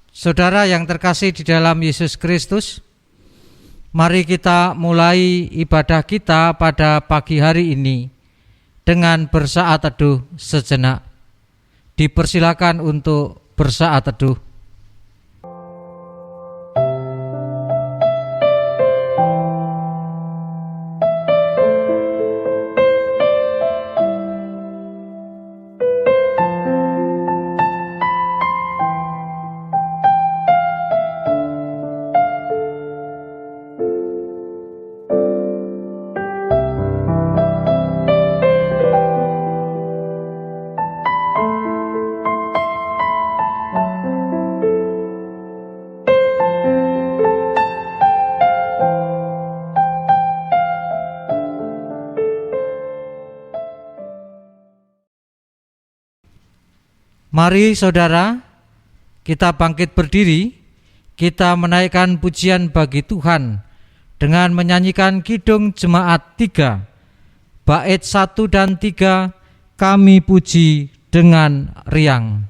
Saudara yang terkasih di dalam Yesus Kristus, mari kita mulai ibadah kita pada pagi hari ini dengan bersaat teduh sejenak. Dipersilakan untuk bersaat teduh. Mari saudara, kita bangkit berdiri, kita menaikkan pujian bagi Tuhan dengan menyanyikan Kidung Jemaat 3, bait 1 dan 3, kami puji dengan riang.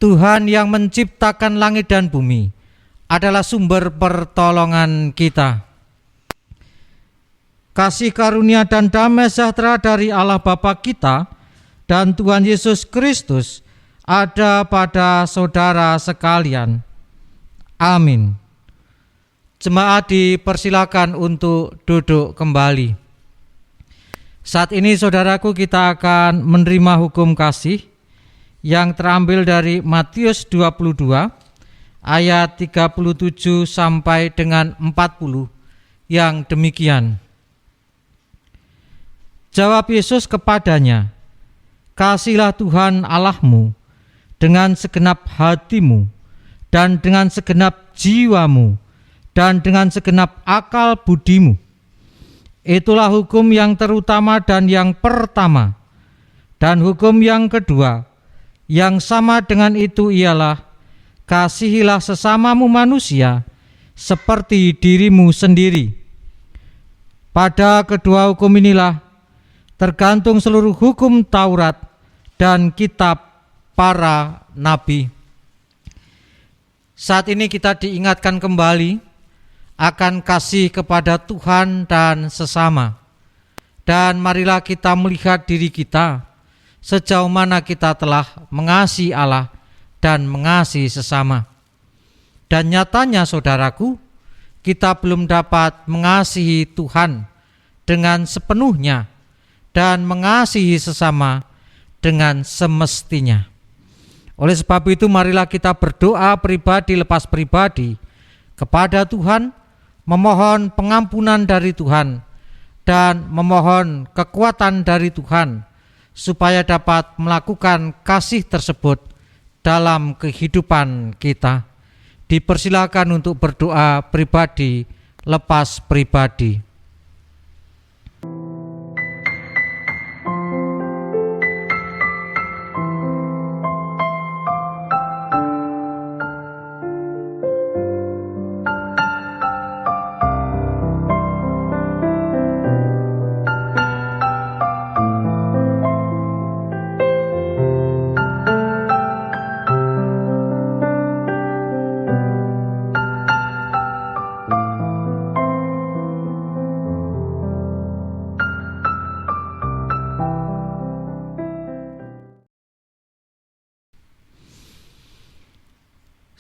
Tuhan yang menciptakan langit dan bumi adalah sumber pertolongan kita. Kasih karunia dan damai sejahtera dari Allah Bapa kita dan Tuhan Yesus Kristus ada pada saudara sekalian. Amin. Jemaat dipersilakan untuk duduk kembali. Saat ini saudaraku, kita akan menerima hukum kasih yang terambil dari Matius 22 ayat 37 sampai dengan 40 yang demikian. Jawab Yesus kepadanya, "Kasihilah Tuhan Allahmu dengan segenap hatimu dan dengan segenap jiwamu dan dengan segenap akal budimu. Itulah hukum yang terutama dan yang pertama. Dan hukum yang kedua yang sama dengan itu ialah, kasihilah sesamamu manusia seperti dirimu sendiri. Pada kedua hukum inilah tergantung seluruh hukum Taurat dan kitab para nabi." Saat ini kita diingatkan kembali akan kasih kepada Tuhan dan sesama. Dan marilah kita melihat diri kita, sejauh mana kita telah mengasihi Allah dan mengasihi sesama. Dan nyatanya saudaraku, kita belum dapat mengasihi Tuhan dengan sepenuhnya dan mengasihi sesama dengan semestinya. Oleh sebab itu marilah kita berdoa pribadi lepas pribadi kepada Tuhan, memohon pengampunan dari Tuhan dan memohon kekuatan dari Tuhan, supaya dapat melakukan kasih tersebut dalam kehidupan kita. Dipersilakan untuk berdoa pribadi lepas pribadi.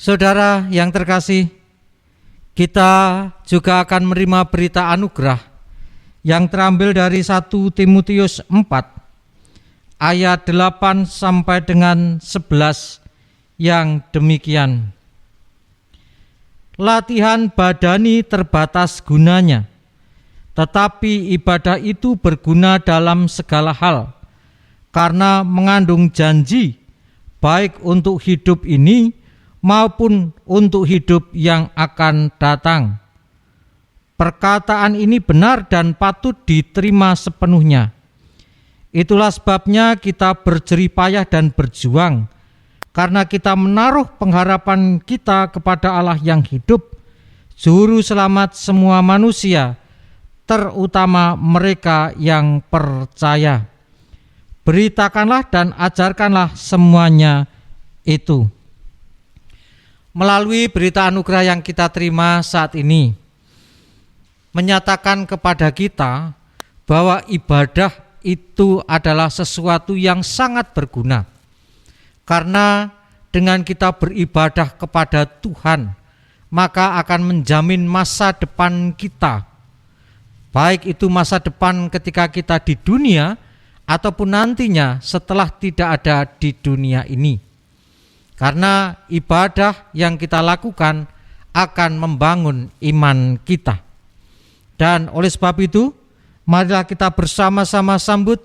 Saudara yang terkasih, kita juga akan menerima berita anugerah yang terambil dari 1 Timotius 4 ayat 8 sampai dengan 11 yang demikian. Latihan badani terbatas gunanya, tetapi ibadah itu berguna dalam segala hal, karena mengandung janji baik untuk hidup ini maupun untuk hidup yang akan datang. Perkataan ini benar dan patut diterima sepenuhnya. Itulah sebabnya kita berjerih payah dan berjuang, karena kita menaruh pengharapan kita kepada Allah yang hidup, Juru Selamat semua manusia, terutama mereka yang percaya. Beritakanlah dan ajarkanlah semuanya itu. Melalui berita anugerah yang kita terima saat ini, menyatakan kepada kita bahwa ibadah itu adalah sesuatu yang sangat berguna. Karena dengan kita beribadah kepada Tuhan, maka akan menjamin masa depan kita. Baik itu masa depan ketika kita di dunia, ataupun nantinya setelah tidak ada di dunia ini. Karena ibadah yang kita lakukan akan membangun iman kita. Dan oleh sebab itu, marilah kita bersama-sama sambut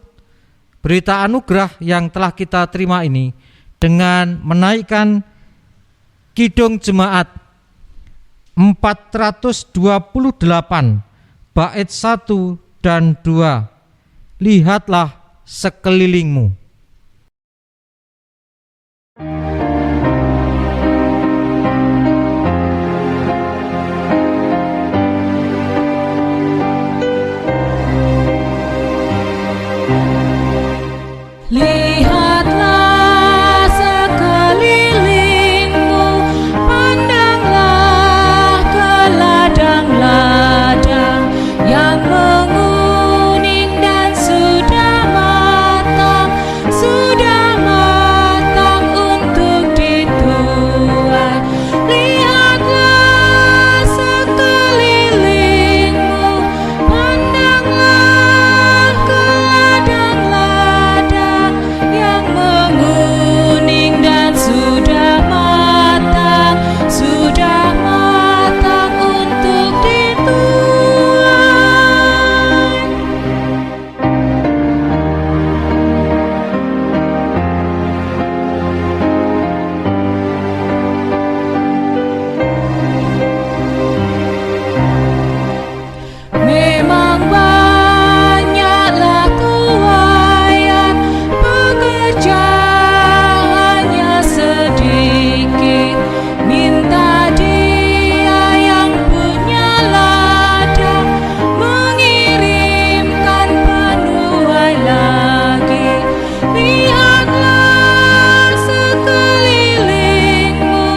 berita anugerah yang telah kita terima ini dengan menaikkan Kidung Jemaat 428 bait 1 dan 2. Lihatlah sekelilingmu. Lihatlah sekelilingmu, pandanglah ke ladang-ladang yang menguning dan sudah matang untuk dituai. Lihatlah sekelilingmu, pandanglah ke ladang-ladang yang menguning dan sudah matang untuk dituai. Memang banyaklah tuaian, pekerjaannya sedikit. Minta Dia yang punya ladang mengirimkan penuai lagi. Lihatlah sekelilingmu,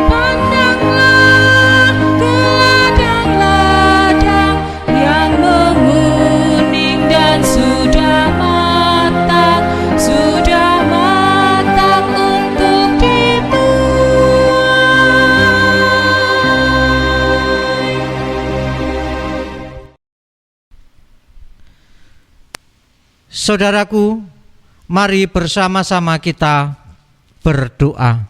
pandanglah ke ladang-ladang yang menguning dan sudah matang untuk dituai. Saudaraku, mari bersama-sama kita berdoa.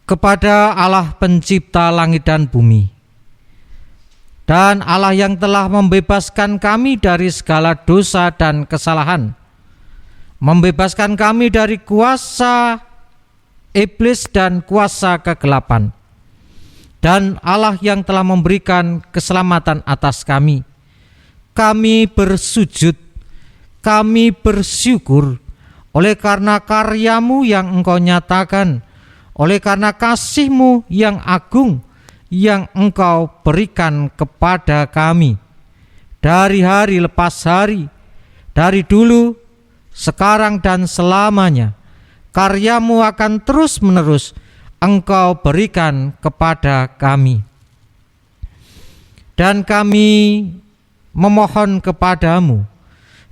Kepada Allah pencipta langit dan bumi, dan Allah yang telah membebaskan kami dari segala dosa dan kesalahan, membebaskan kami dari kuasa iblis dan kuasa kegelapan, dan Allah yang telah memberikan keselamatan atas kami. Kami bersujud, kami bersyukur oleh karena karya-Mu yang Engkau nyatakan, oleh karena kasih-Mu yang agung yang Engkau berikan kepada kami dari hari lepas hari, dari dulu, sekarang dan selamanya. Karya-Mu akan terus-menerus Engkau berikan kepada kami. Dan kami memohon kepadamu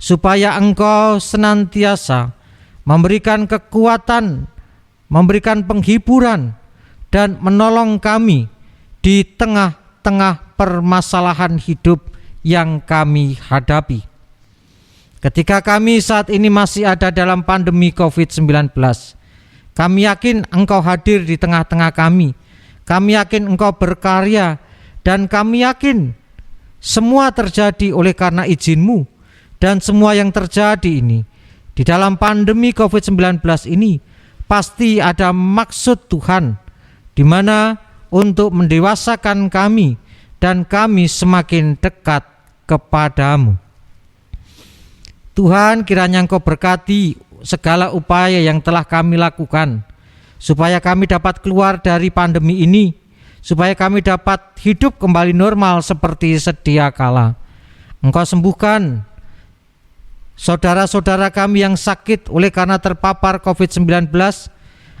supaya Engkau senantiasa memberikan kekuatan, memberikan penghiburan, dan menolong kami di tengah-tengah permasalahan hidup yang kami hadapi. Ketika kami saat ini masih ada dalam pandemi COVID-19, kami yakin Engkau hadir di tengah-tengah kami. Kami yakin Engkau berkarya, dan kami yakin semua terjadi oleh karena izin-Mu. Dan semua yang terjadi ini di dalam pandemi COVID-19 ini pasti ada maksud Tuhan, di mana untuk mendewasakan kami dan kami semakin dekat kepadamu. Tuhan, kiranya Engkau berkati segala upaya yang telah kami lakukan, supaya kami dapat keluar dari pandemi ini, supaya kami dapat hidup kembali normal seperti sedia kala. Engkau sembuhkan saudara-saudara kami yang sakit oleh karena terpapar COVID-19.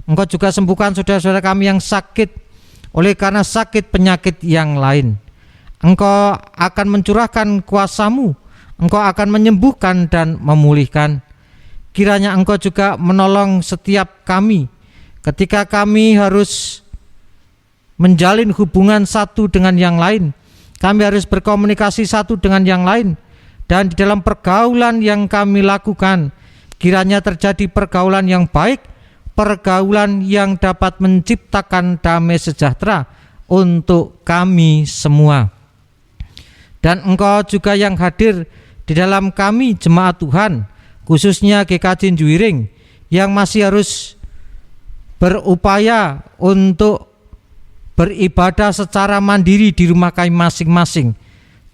Engkau juga sembuhkan saudara-saudara kami yang sakit oleh karena sakit penyakit yang lain. Engkau akan mencurahkan kuasa-Mu, Engkau akan menyembuhkan dan memulihkan. Kiranya Engkau juga menolong setiap kami ketika kami harus menjalin hubungan satu dengan yang lain. Kami harus berkomunikasi satu dengan yang lain. Dan di dalam pergaulan yang kami lakukan, kiranya terjadi pergaulan yang baik, pergaulan yang dapat menciptakan damai sejahtera untuk kami semua. Dan Engkau juga yang hadir di dalam kami jemaat Tuhan, khususnya GKJ Juwiring, yang masih harus berupaya untuk beribadah secara mandiri di rumah kami masing-masing.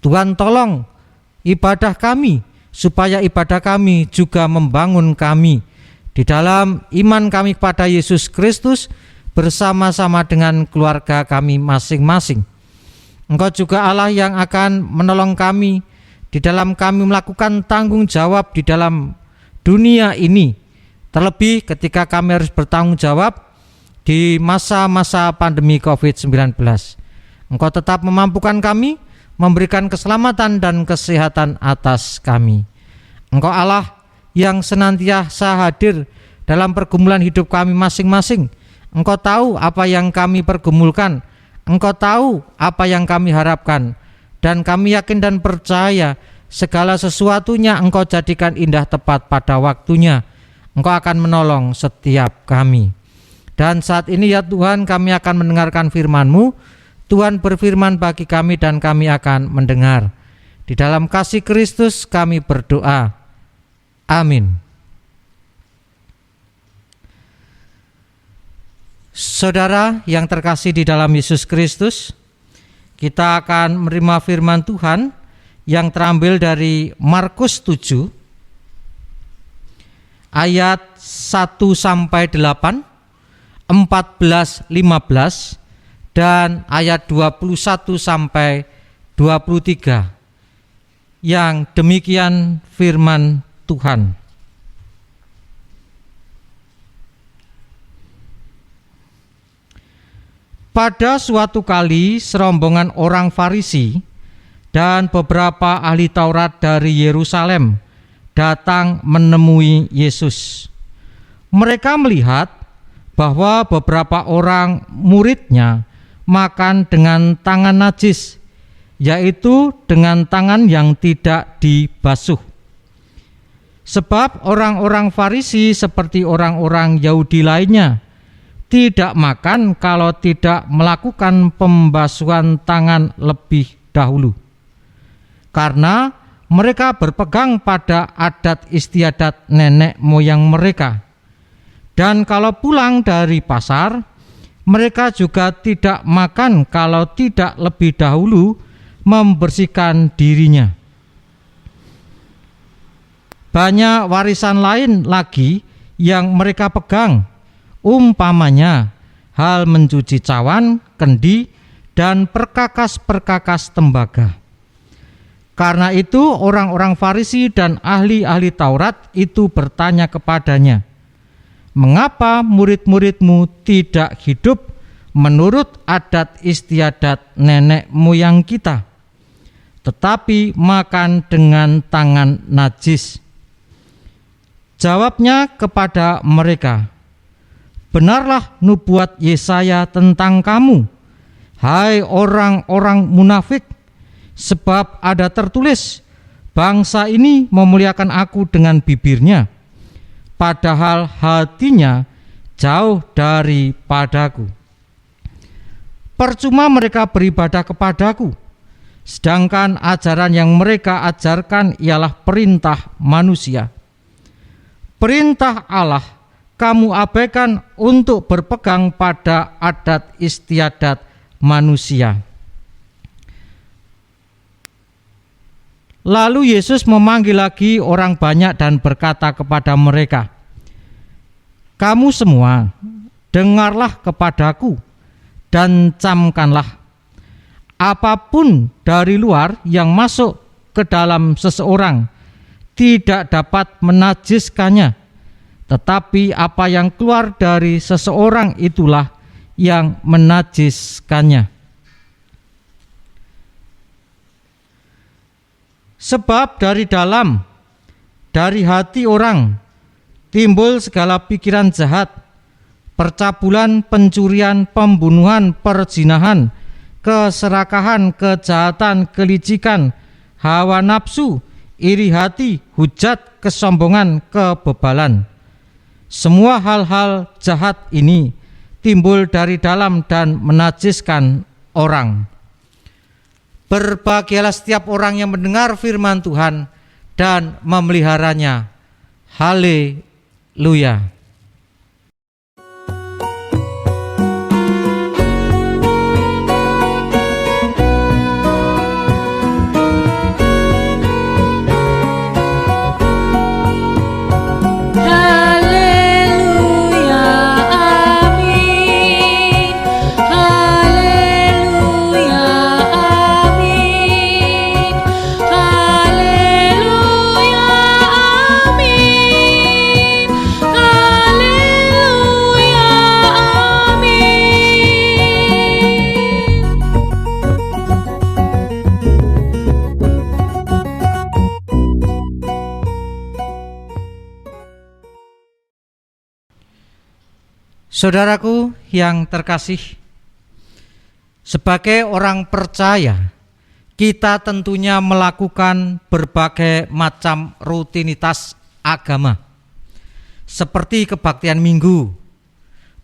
Tuhan tolong ibadah kami, supaya ibadah kami juga membangun kami di dalam iman kami kepada Yesus Kristus bersama-sama dengan keluarga kami masing-masing. Engkau juga Allah yang akan menolong kami di dalam kami melakukan tanggung jawab di dalam dunia ini, terlebih ketika kami harus bertanggung jawab di masa-masa pandemi COVID-19. Engkau tetap memampukan kami, memberikan keselamatan dan kesehatan atas kami. Engkau Allah yang senantiasa hadir dalam pergumulan hidup kami masing-masing. Engkau tahu apa yang kami pergumulkan, Engkau tahu apa yang kami harapkan, dan kami yakin dan percaya segala sesuatunya Engkau jadikan indah tepat pada waktunya. Engkau akan menolong setiap kami. Dan saat ini ya Tuhan, kami akan mendengarkan firman-Mu. Tuhan berfirman bagi kami dan kami akan mendengar. Di dalam kasih Kristus kami berdoa. Amin. Saudara yang terkasih di dalam Yesus Kristus, kita akan menerima firman Tuhan yang terambil dari Markus 7 ayat 1-8, 14-15 dan ayat 21-23. Yang demikian firman Tuhan. Pada suatu kali serombongan orang Farisi dan beberapa ahli Taurat dari Yerusalem datang menemui Yesus. Mereka melihat bahwa beberapa orang muridnya makan dengan tangan najis, yaitu dengan tangan yang tidak dibasuh. Sebab orang-orang Farisi seperti orang-orang Yahudi lainnya tidak makan kalau tidak melakukan pembasuhan tangan lebih dahulu. Karena mereka berpegang pada adat istiadat nenek moyang mereka. Dan kalau pulang dari pasar, mereka juga tidak makan kalau tidak lebih dahulu membersihkan dirinya. Banyak warisan lain lagi yang mereka pegang, umpamanya hal mencuci cawan, kendi, dan perkakas-perkakas tembaga. Karena itu orang-orang Farisi dan ahli-ahli Taurat itu bertanya kepadanya, "Mengapa murid-muridmu tidak hidup menurut adat istiadat nenek moyang kita, tetapi makan dengan tangan najis?" Jawabnya kepada mereka, "Benarlah nubuat Yesaya tentang kamu, hai orang-orang munafik, sebab ada tertulis, bangsa ini memuliakan aku dengan bibirnya, padahal hatinya jauh daripadaku. Percuma mereka beribadah kepadaku, sedangkan ajaran yang mereka ajarkan ialah perintah manusia. Perintah Allah kamu abaikan untuk berpegang pada adat istiadat manusia." Lalu Yesus memanggil lagi orang banyak dan berkata kepada mereka, "Kamu semua, dengarlah kepadaku dan camkanlah. Apapun dari luar yang masuk ke dalam seseorang tidak dapat menajiskannya, tetapi apa yang keluar dari seseorang itulah yang menajiskannya. Sebab dari dalam, dari hati orang, timbul segala pikiran jahat, percabulan, pencurian, pembunuhan, perzinahan, keserakahan, kejahatan, kelicikan, hawa nafsu, iri hati, hujat, kesombongan, kebebalan. Semua hal-hal jahat ini timbul dari dalam dan menajiskan orang." Berbahagialah setiap orang yang mendengar firman Tuhan dan memeliharanya. Haleluya. Haleluya, amin. Haleluya, amin. Haleluya, amin. Haleluya, Saudaraku yang terkasih, sebagai orang percaya, kita tentunya melakukan berbagai macam rutinitas agama, seperti kebaktian minggu.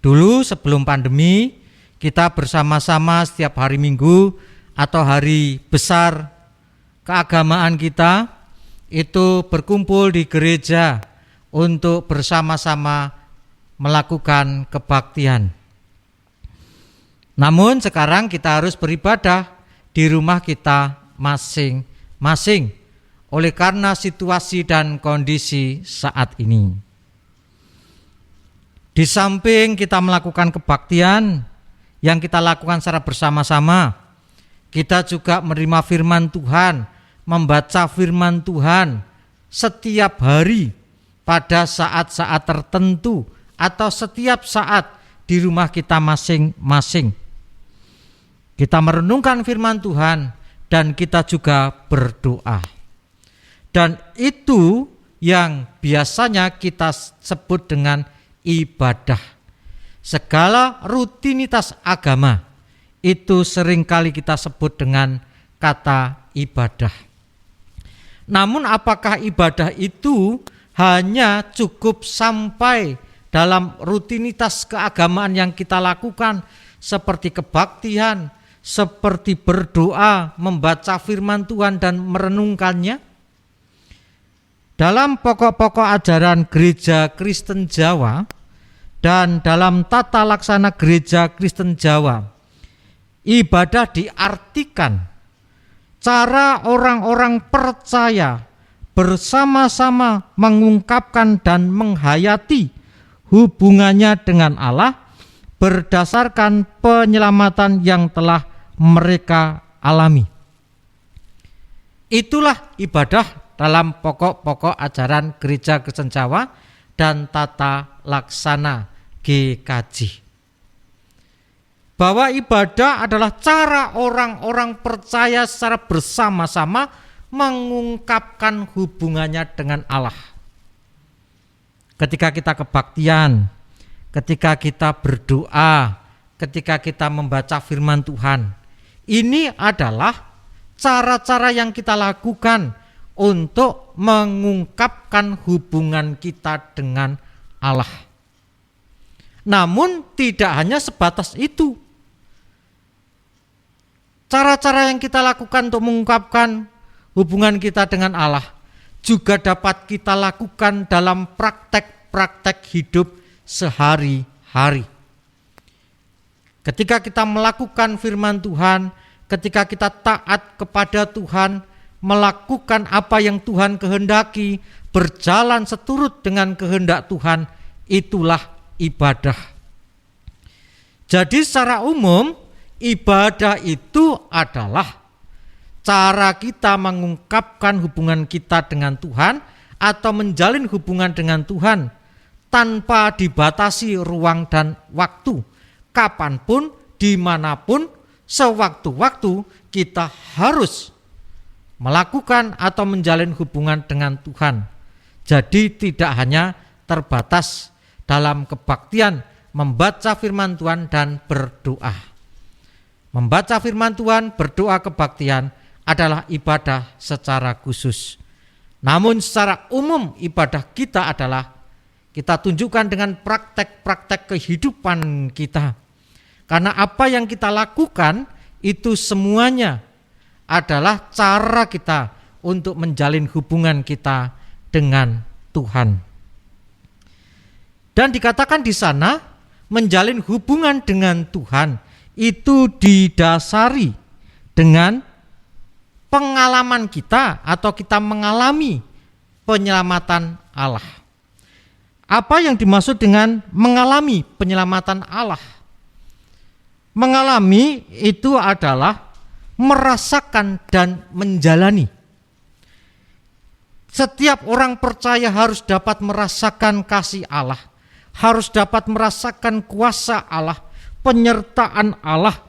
Dulu sebelum pandemi, kita bersama-sama setiap hari Minggu atau hari besar keagamaan kita itu berkumpul di gereja untuk bersama-sama melakukan kebaktian. Namun sekarang kita harus beribadah di rumah kita masing-masing oleh karena situasi dan kondisi saat ini. Di samping kita melakukan kebaktian yang kita lakukan secara bersama-sama, kita juga menerima firman Tuhan, membaca firman Tuhan setiap hari pada saat-saat tertentu atau setiap saat di rumah kita masing-masing. Kita merenungkan firman Tuhan dan kita juga berdoa. Dan itu yang biasanya kita sebut dengan ibadah. Segala rutinitas agama itu seringkali kita sebut dengan kata ibadah. Namun apakah ibadah itu hanya cukup sampai dalam rutinitas keagamaan yang kita lakukan seperti kebaktian, seperti berdoa, membaca firman Tuhan dan merenungkannya? Dalam pokok-pokok ajaran Gereja Kristen Jawa dan dalam tata laksana Gereja Kristen Jawa, ibadah diartikan cara orang-orang percaya bersama-sama mengungkapkan dan menghayati hubungannya dengan Allah berdasarkan penyelamatan yang telah mereka alami. Itulah ibadah dalam pokok-pokok ajaran Gereja Kristen Jawa dan tata laksana GKJ. Bahwa ibadah adalah cara orang-orang percaya secara bersama-sama mengungkapkan hubungannya dengan Allah. Ketika kita kebaktian, ketika kita berdoa, ketika kita membaca firman Tuhan, ini adalah cara-cara yang kita lakukan untuk mengungkapkan hubungan kita dengan Allah. Namun tidak hanya sebatas itu. Cara-cara yang kita lakukan untuk mengungkapkan hubungan kita dengan Allah juga dapat kita lakukan dalam praktek-praktek hidup sehari-hari. Ketika kita melakukan firman Tuhan, ketika kita taat kepada Tuhan, melakukan apa yang Tuhan kehendaki, berjalan seturut dengan kehendak Tuhan, itulah ibadah. Jadi secara umum, ibadah itu adalah cara kita mengungkapkan hubungan kita dengan Tuhan atau menjalin hubungan dengan Tuhan tanpa dibatasi ruang dan waktu. Kapanpun, dimanapun, sewaktu-waktu kita harus melakukan atau menjalin hubungan dengan Tuhan. Jadi tidak hanya terbatas dalam kebaktian membaca firman Tuhan dan berdoa. Membaca firman Tuhan, berdoa, kebaktian adalah ibadah secara khusus. Namun secara umum ibadah kita adalah kita tunjukkan dengan praktek-praktek kehidupan kita. Karena apa yang kita lakukan itu semuanya adalah cara kita untuk menjalin hubungan kita dengan Tuhan. Dan dikatakan di sana menjalin hubungan dengan Tuhan itu didasari dengan pengalaman kita atau kita mengalami penyelamatan Allah. Apa yang dimaksud dengan mengalami penyelamatan Allah? Mengalami itu adalah merasakan dan menjalani. Setiap orang percaya harus dapat merasakan kasih Allah, harus dapat merasakan kuasa Allah, penyertaan Allah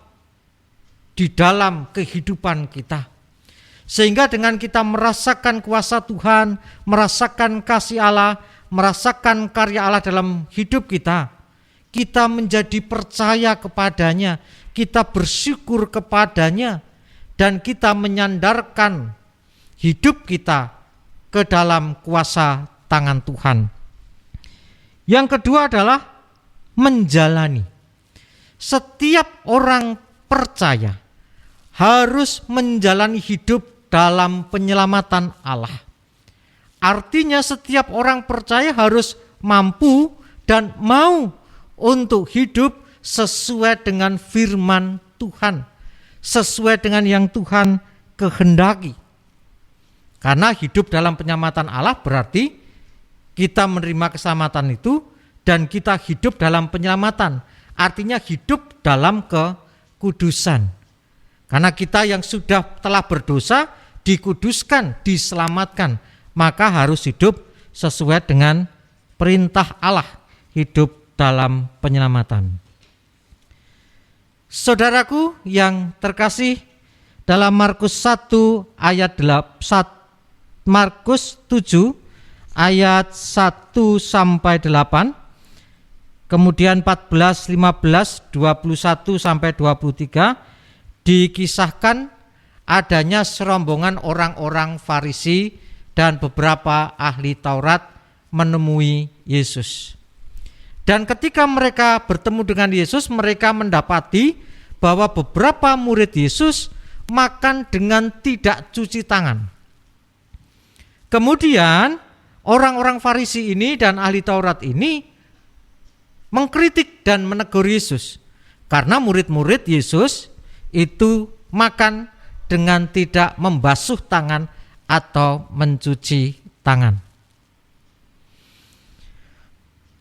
di dalam kehidupan kita. Sehingga dengan kita merasakan kuasa Tuhan, merasakan kasih Allah, merasakan karya Allah dalam hidup kita, kita menjadi percaya kepadanya, kita bersyukur kepadanya, dan kita menyandarkan hidup kita ke dalam kuasa tangan Tuhan. Yang kedua adalah menjalani. Setiap orang percaya harus menjalani hidup dalam penyelamatan Allah. Artinya setiap orang percaya harus mampu dan mau untuk hidup sesuai dengan firman Tuhan, sesuai dengan yang Tuhan kehendaki. Karena hidup dalam penyelamatan Allah berarti kita menerima keselamatan itu dan kita hidup dalam penyelamatan. Artinya hidup dalam kekudusan. Karena kita yang sudah telah berdosa dikuduskan, diselamatkan, maka harus hidup sesuai dengan perintah Allah, hidup dalam penyelamatan. Saudaraku yang terkasih, dalam Markus 1 ayat 8, Markus 7 ayat 1 sampai 8, kemudian 14, 15, 21 sampai 23 dikisahkan adanya serombongan orang-orang Farisi dan beberapa ahli Taurat menemui Yesus. Dan ketika mereka bertemu dengan Yesus, mereka mendapati bahwa beberapa murid Yesus makan dengan tidak cuci tangan. Kemudian orang-orang Farisi ini dan ahli Taurat ini mengkritik dan menegur Yesus karena murid-murid Yesus itu makan dengan tidak membasuh tangan atau mencuci tangan.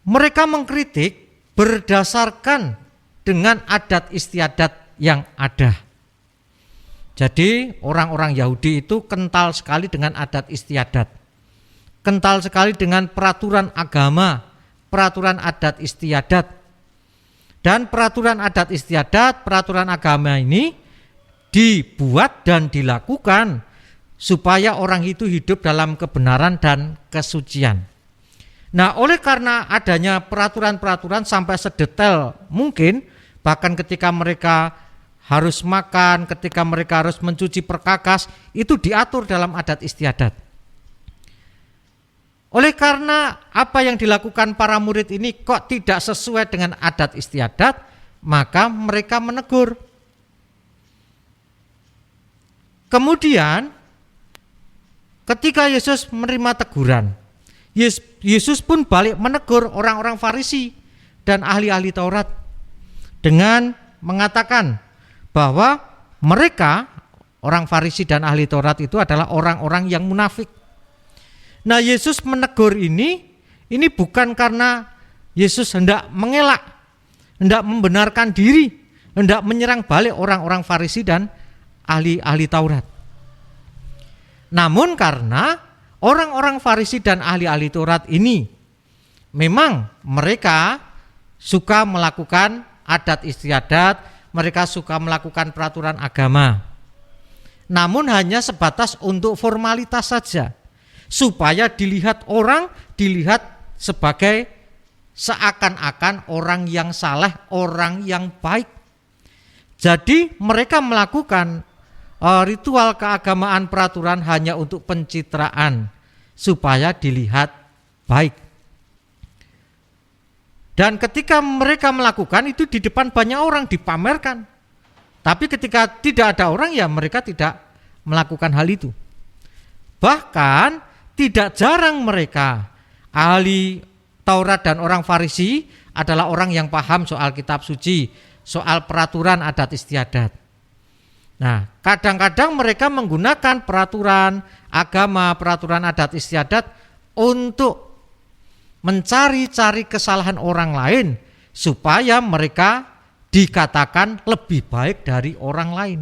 Mereka mengkritik berdasarkan dengan adat istiadat yang ada. Jadi orang-orang Yahudi itu kental sekali dengan adat istiadat, kental sekali dengan peraturan agama, peraturan adat istiadat. Dan peraturan adat istiadat, peraturan agama ini dibuat dan dilakukan supaya orang itu hidup dalam kebenaran dan kesucian. Nah, oleh karena adanya peraturan-peraturan sampai sedetail mungkin, bahkan ketika mereka harus makan, ketika mereka harus mencuci perkakas, itu diatur dalam adat istiadat. Oleh karena apa yang dilakukan para murid ini kok tidak sesuai dengan adat istiadat, maka mereka menegur. Kemudian ketika Yesus menerima teguran, Yesus pun balik menegur orang-orang Farisi dan ahli-ahli Taurat dengan mengatakan bahwa mereka, orang Farisi dan ahli Taurat itu adalah orang-orang yang munafik. Nah, Yesus menegur ini bukan karena Yesus hendak mengelak, hendak membenarkan diri, hendak menyerang balik orang-orang Farisi dan ahli-ahli Taurat. Namun karena orang-orang Farisi dan ahli-ahli Taurat ini memang mereka suka melakukan adat istiadat, mereka suka melakukan peraturan agama. Namun hanya sebatas untuk formalitas saja, supaya dilihat orang, dilihat sebagai seakan-akan orang yang saleh, orang yang baik. Jadi mereka melakukan ritual keagamaan peraturan hanya untuk pencitraan, supaya dilihat baik. Dan ketika mereka melakukan itu di depan banyak orang, dipamerkan. Tapi ketika tidak ada orang, ya mereka tidak melakukan hal itu. Bahkan tidak jarang mereka, ahli Taurat dan orang Farisi, adalah orang yang paham soal kitab suci, soal peraturan adat istiadat. Nah, kadang-kadang mereka menggunakan peraturan agama, peraturan adat istiadat untuk mencari-cari kesalahan orang lain supaya mereka dikatakan lebih baik dari orang lain.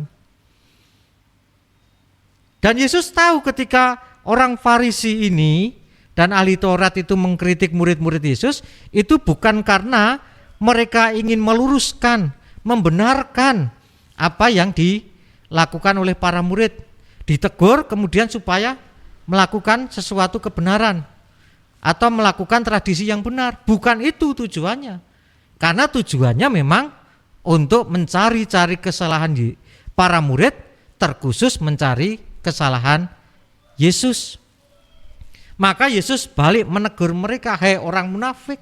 Dan Yesus tahu ketika orang Farisi ini dan ahli Taurat itu mengkritik murid-murid Yesus, itu bukan karena mereka ingin meluruskan, membenarkan apa yang dilakukan oleh para murid, ditegur kemudian supaya melakukan sesuatu kebenaran atau melakukan tradisi yang benar. Bukan itu tujuannya. Karena tujuannya memang untuk mencari-cari kesalahan para murid, terkhusus mencari kesalahan Yesus. Maka Yesus balik menegur mereka, "Hai orang munafik."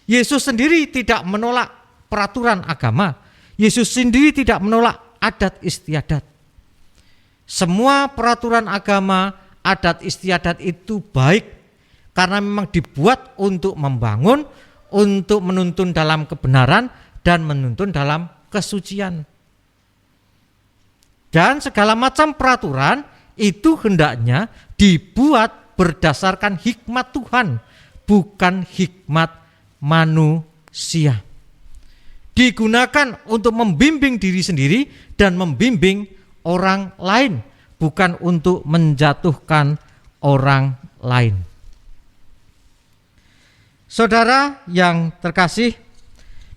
Yesus sendiri tidak menolak peraturan agama. Yesus sendiri tidak menolak adat istiadat. Semua peraturan agama, adat istiadat itu baik karena memang dibuat untuk membangun, untuk menuntun dalam kebenaran dan menuntun dalam kesucian. Dan segala macam peraturan itu hendaknya dibuat berdasarkan hikmat Tuhan, bukan hikmat manusia. Digunakan untuk membimbing diri sendiri dan membimbing orang lain, bukan untuk menjatuhkan orang lain. Saudara yang terkasih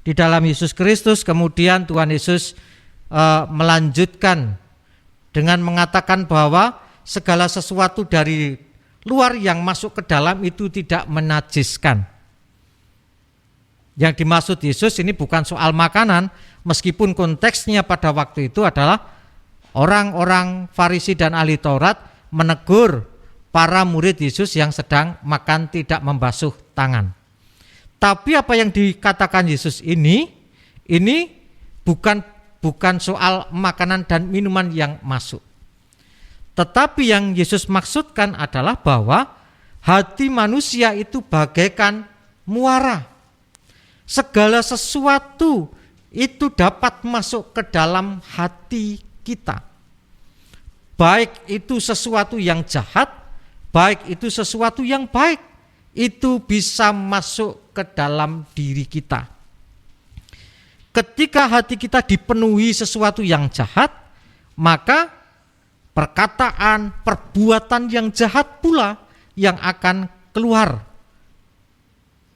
di dalam Yesus Kristus, kemudian Tuhan Yesus melanjutkan dengan mengatakan bahwa segala sesuatu dari luar yang masuk ke dalam itu tidak menajiskan. Yang dimaksud Yesus ini bukan soal makanan, meskipun konteksnya pada waktu itu adalah orang-orang Farisi dan ahli Taurat menegur para murid Yesus yang sedang makan tidak membasuh tangan. Tapi apa yang dikatakan Yesus ini bukan soal makanan dan minuman yang masuk. Tetapi yang Yesus maksudkan adalah bahwa hati manusia itu bagaikan muara. Segala sesuatu itu dapat masuk ke dalam hati kita. Baik itu sesuatu yang jahat, baik itu sesuatu yang baik, itu bisa masuk ke dalam diri kita. Ketika hati kita dipenuhi sesuatu yang jahat, maka perkataan, perbuatan yang jahat pula yang akan keluar.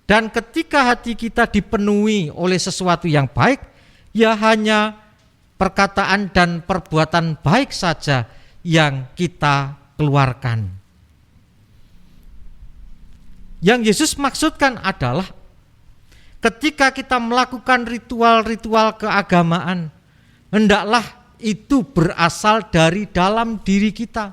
Dan ketika hati kita dipenuhi oleh sesuatu yang baik, ya hanya perkataan dan perbuatan baik saja yang kita keluarkan. Yang Yesus maksudkan adalah ketika kita melakukan ritual-ritual keagamaan, hendaklah itu berasal dari dalam diri kita.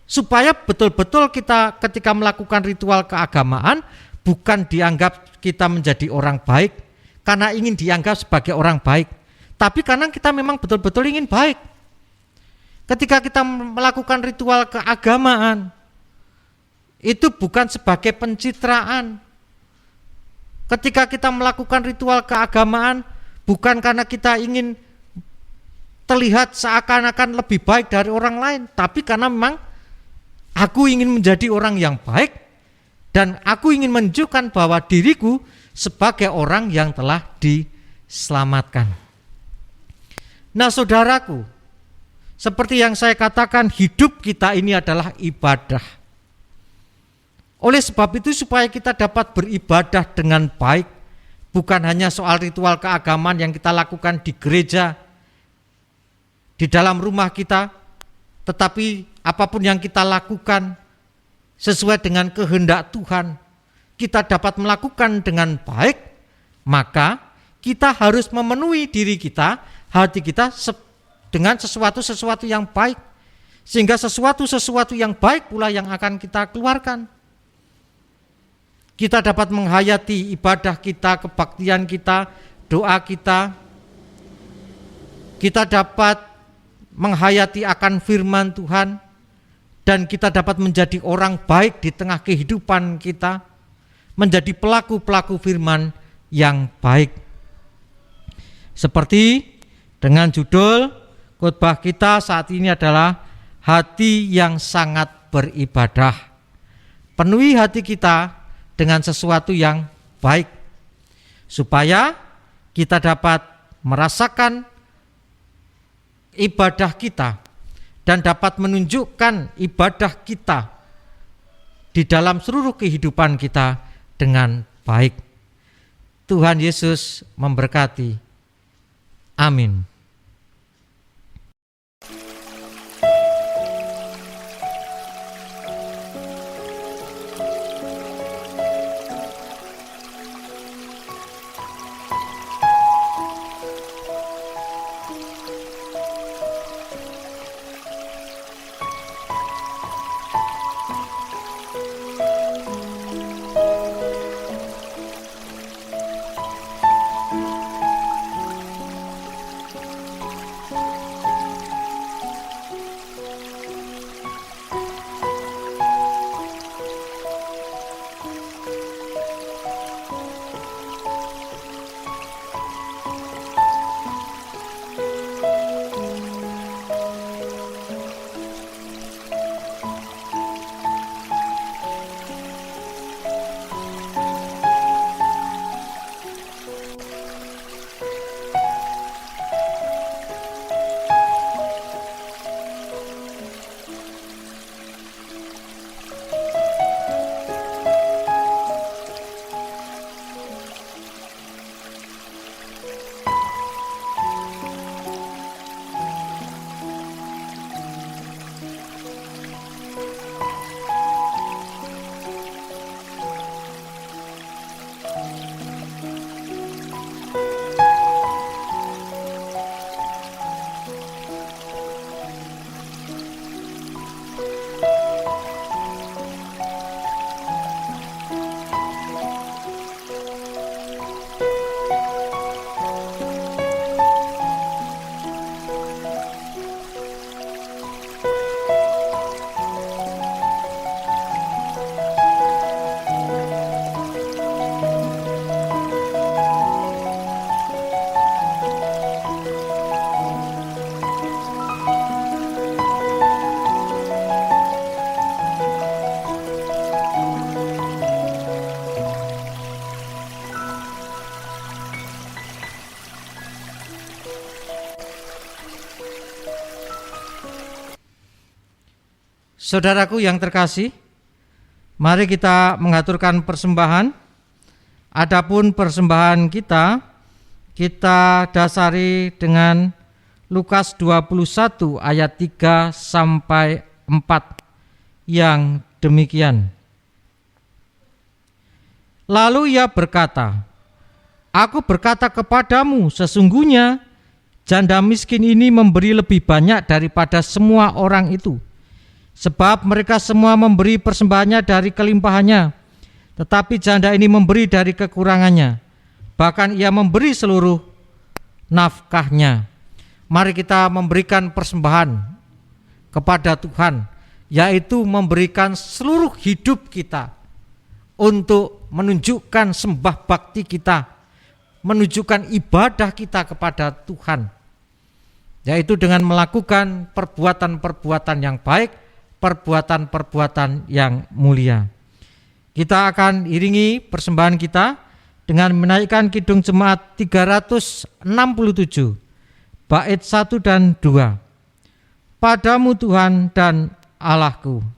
Supaya betul-betul kita ketika melakukan ritual keagamaan bukan dianggap kita menjadi orang baik karena ingin dianggap sebagai orang baik, tapi karena kita memang betul-betul ingin baik. Ketika kita melakukan ritual keagamaan, itu bukan sebagai pencitraan. Ketika kita melakukan ritual keagamaan, bukan karena kita ingin terlihat seakan-akan lebih baik dari orang lain, tapi karena memang aku ingin menjadi orang yang baik dan aku ingin menunjukkan bahwa diriku sebagai orang yang telah diselamatkan. Nah, saudaraku, seperti yang saya katakan, hidup kita ini adalah ibadah. Oleh sebab itu, supaya kita dapat beribadah dengan baik, bukan hanya soal ritual keagamaan yang kita lakukan di gereja, di dalam rumah kita, tetapi apapun yang kita lakukan sesuai dengan kehendak Tuhan, kita dapat melakukan dengan baik, maka kita harus memenuhi diri kita, hati kita dengan sesuatu yang baik, sehingga sesuatu yang baik pula yang akan kita keluarkan. Kita dapat menghayati ibadah kita, kebaktian kita, doa kita. Kita dapat menghayati akan firman Tuhan, dan kita dapat menjadi orang baik di tengah kehidupan kita, menjadi pelaku-pelaku firman yang baik. Seperti dengan judul khotbah kita saat ini adalah hati yang sangat beribadah. Penuhi hati kita dengan sesuatu yang baik, supaya kita dapat merasakan ibadah kita dan dapat menunjukkan ibadah kita di dalam seluruh kehidupan kita dengan baik. Tuhan Yesus memberkati. Amin. Saudaraku yang terkasih, mari kita mengaturkan persembahan. Adapun persembahan kita dasari dengan Lukas 21 ayat 3 sampai 4 yang demikian. Lalu ia berkata, "Aku berkata kepadamu, sesungguhnya janda miskin ini memberi lebih banyak daripada semua orang itu. Sebab mereka semua memberi persembahannya dari kelimpahannya, tetapi janda ini memberi dari kekurangannya. Bahkan ia memberi seluruh nafkahnya." Mari kita memberikan persembahan kepada Tuhan, yaitu memberikan seluruh hidup kita untuk menunjukkan sembah bakti kita, menunjukkan ibadah kita kepada Tuhan, yaitu dengan melakukan perbuatan-perbuatan yang baik, perbuatan-perbuatan yang mulia. Kita akan iringi persembahan kita dengan menaikkan Kidung Jemaat 367 bait 1 dan 2. Padamu Tuhan dan Allahku.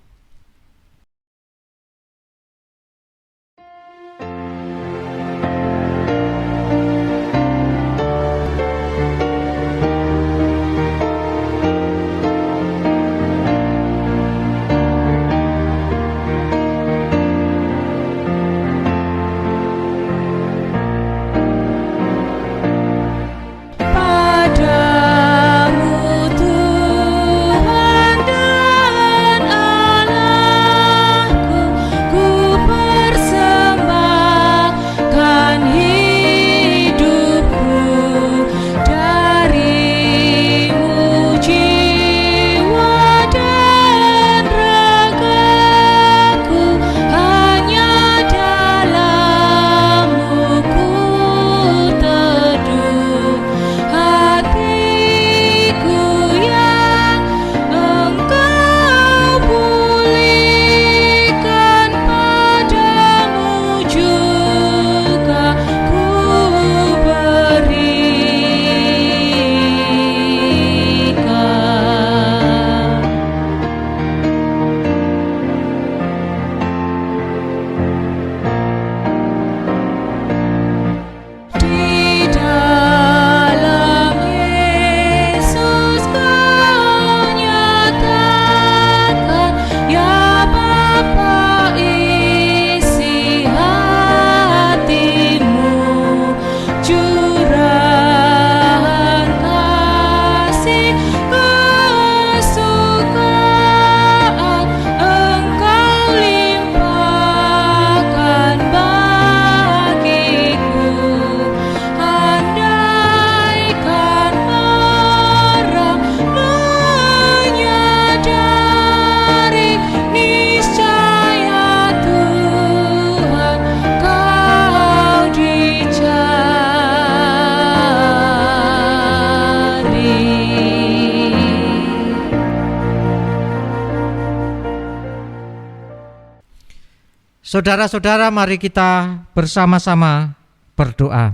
Saudara-saudara, mari kita bersama-sama berdoa.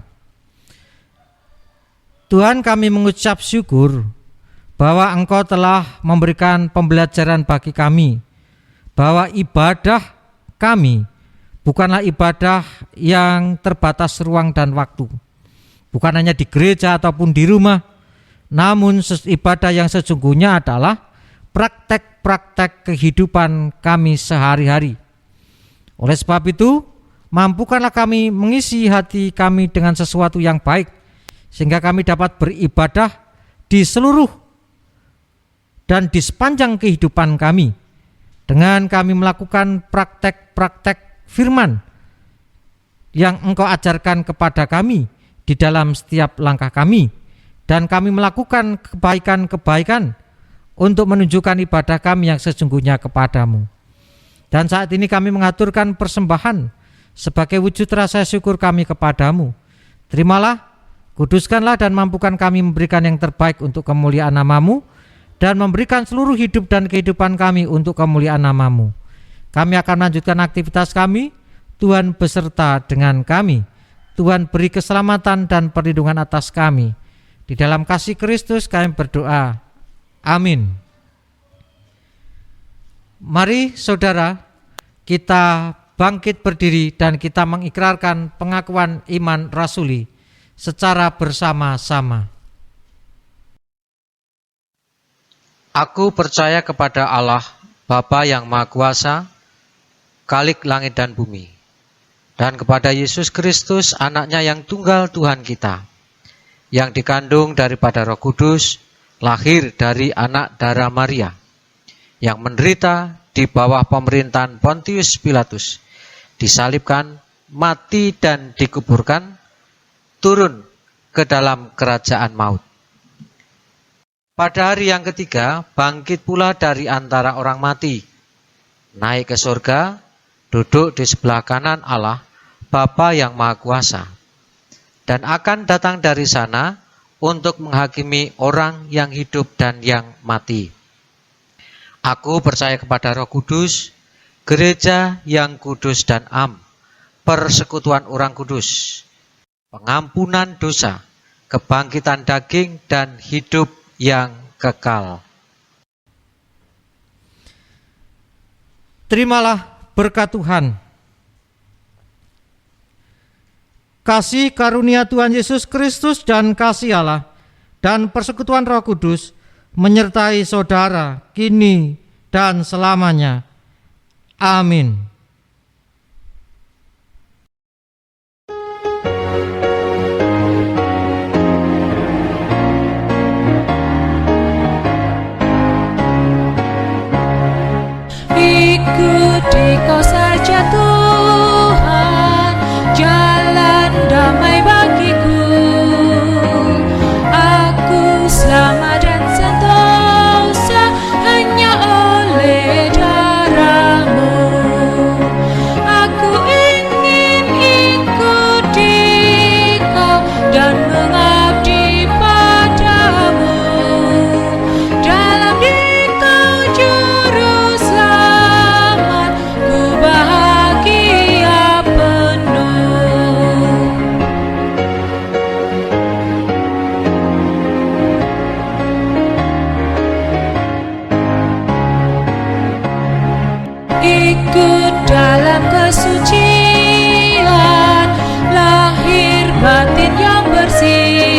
Tuhan, kami mengucap syukur bahwa Engkau telah memberikan pembelajaran bagi kami, bahwa ibadah kami bukanlah ibadah yang terbatas ruang dan waktu, bukan hanya di gereja ataupun di rumah, namun ibadah yang sesungguhnya adalah praktek-praktek kehidupan kami sehari-hari. Oleh sebab itu, mampukanlah kami mengisi hati kami dengan sesuatu yang baik, sehingga kami dapat beribadah di seluruh dan di sepanjang kehidupan kami, dengan kami melakukan praktek-praktek firman yang Engkau ajarkan kepada kami di dalam setiap langkah kami, dan kami melakukan kebaikan-kebaikan untuk menunjukkan ibadah kami yang sesungguhnya kepadamu. Dan saat ini kami mengaturkan persembahan sebagai wujud rasa syukur kami kepadamu. Terimalah, kuduskanlah dan mampukan kami memberikan yang terbaik untuk kemuliaan nama-Mu, dan memberikan seluruh hidup dan kehidupan kami untuk kemuliaan nama-Mu. Kami akan melanjutkan aktivitas kami, Tuhan beserta dengan kami. Tuhan beri keselamatan dan perlindungan atas kami. Di dalam kasih Kristus kami berdoa. Amin. Mari saudara, kita bangkit berdiri dan kita mengikrarkan pengakuan iman rasuli secara bersama-sama. Aku percaya kepada Allah, Bapa yang Maha Kuasa, Khalik langit dan bumi, dan kepada Yesus Kristus, anaknya yang tunggal Tuhan kita, yang dikandung daripada Roh Kudus, lahir dari anak darah Maria, yang menderita di bawah pemerintahan Pontius Pilatus, disalibkan, mati dan dikuburkan, turun ke dalam kerajaan maut. Pada hari yang ketiga, bangkit pula dari antara orang mati, naik ke surga, duduk di sebelah kanan Allah, Bapa yang Maha Kuasa, dan akan datang dari sana untuk menghakimi orang yang hidup dan yang mati. Aku percaya kepada Roh Kudus, gereja yang kudus dan am, persekutuan orang kudus, pengampunan dosa, kebangkitan daging dan hidup yang kekal. Terimalah berkat Tuhan. Kasih karunia Tuhan Yesus Kristus dan kasih Allah dan persekutuan Roh Kudus menyertai saudara kini dan selamanya. Amin. Ikuti kau saja Tuhan, jalan damai bagiku. Aku selamat dan sentosa hanya oleh darah-Mu. Aku ingin ikuti kau dan mengabdi padamu. Dalam Dikau juru selamat, ku bahagia penuh. Ikut dalam kesucian, lahir batin yang bersih.